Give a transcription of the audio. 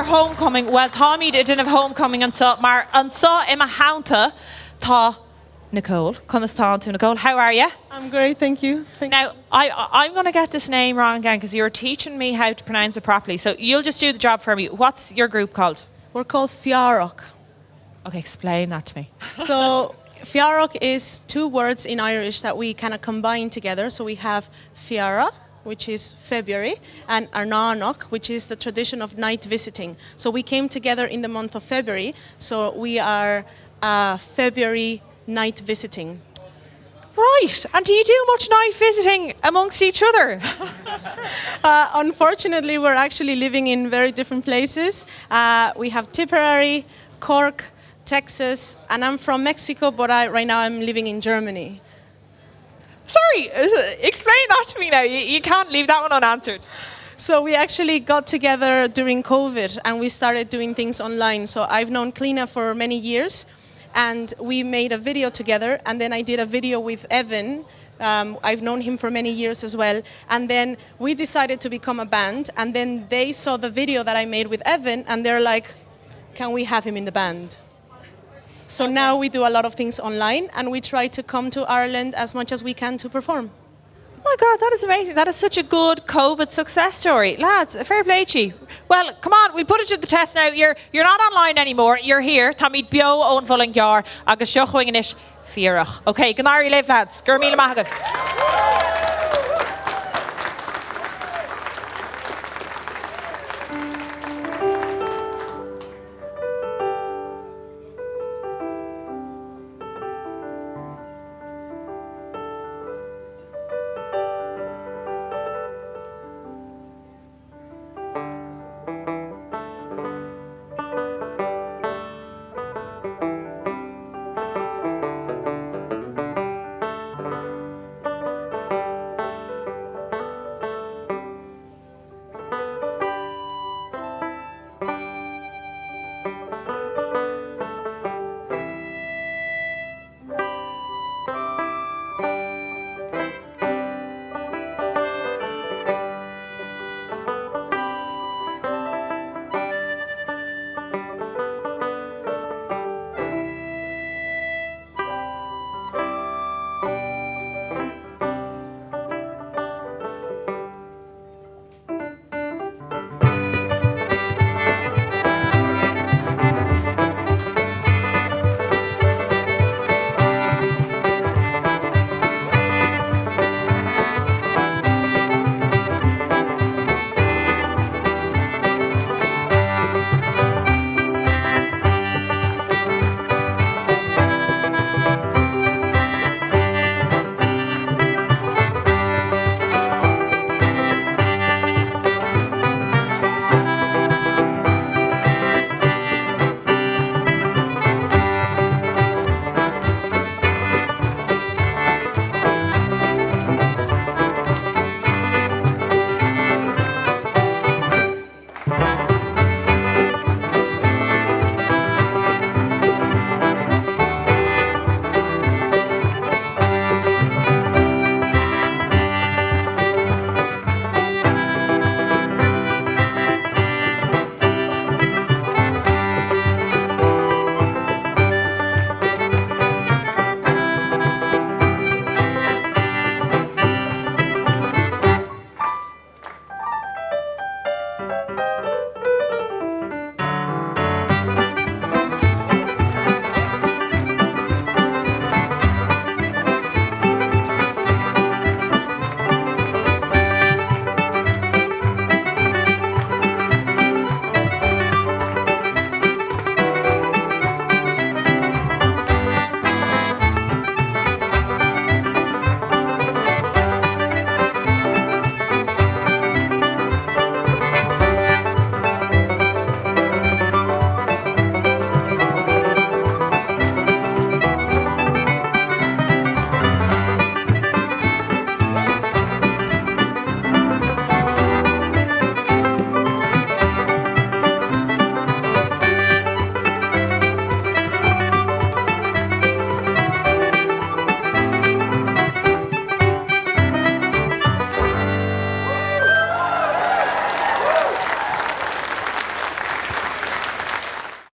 your homecoming. Well, Tommy didn't have homecoming and saw Emma Haunta. Tá Nicole. Cobblestone to Nicole. How are you? I'm great, thank you. Now, I'm going to get this name wrong again because you're teaching me how to pronounce it properly. So you'll just do the job for me. What's your group called? We're called Fiárock. Okay, explain that to me. So Fiárock is two words in Irish that we kind of combine together. So we have Feabhra, which is February, and Airneánach, which is the tradition of night visiting. So we came together in the month of February. So we are February night visiting. Right. And do you do much night visiting amongst each other? Unfortunately, we're actually living in very different places. We have Tipperary, Cork, Texas, and I'm from Mexico, but right now I'm living in Germany. Sorry, explain that to me now. You can't leave that one unanswered. So we actually got together during COVID and we started doing things online. So I've known Cliona for many years and we made a video together, and then I did a video with Evan. I've known him for many years as well. And then we decided to become a band, and then they saw the video that I made with Evan and they're like, can we have him in the band? So now we do a lot of things online and we try to come to Ireland as much as we can to perform. Oh my God, that is amazing. That is such a good COVID success story. Lads, fair play to you. Well, come on, we'll put it to the test now. You're not online anymore. You're here. Tá míad bio ón bhuling gear agus seochhuing inis Fiárock. Okay, Ganari live lads. Gur míle maithagah.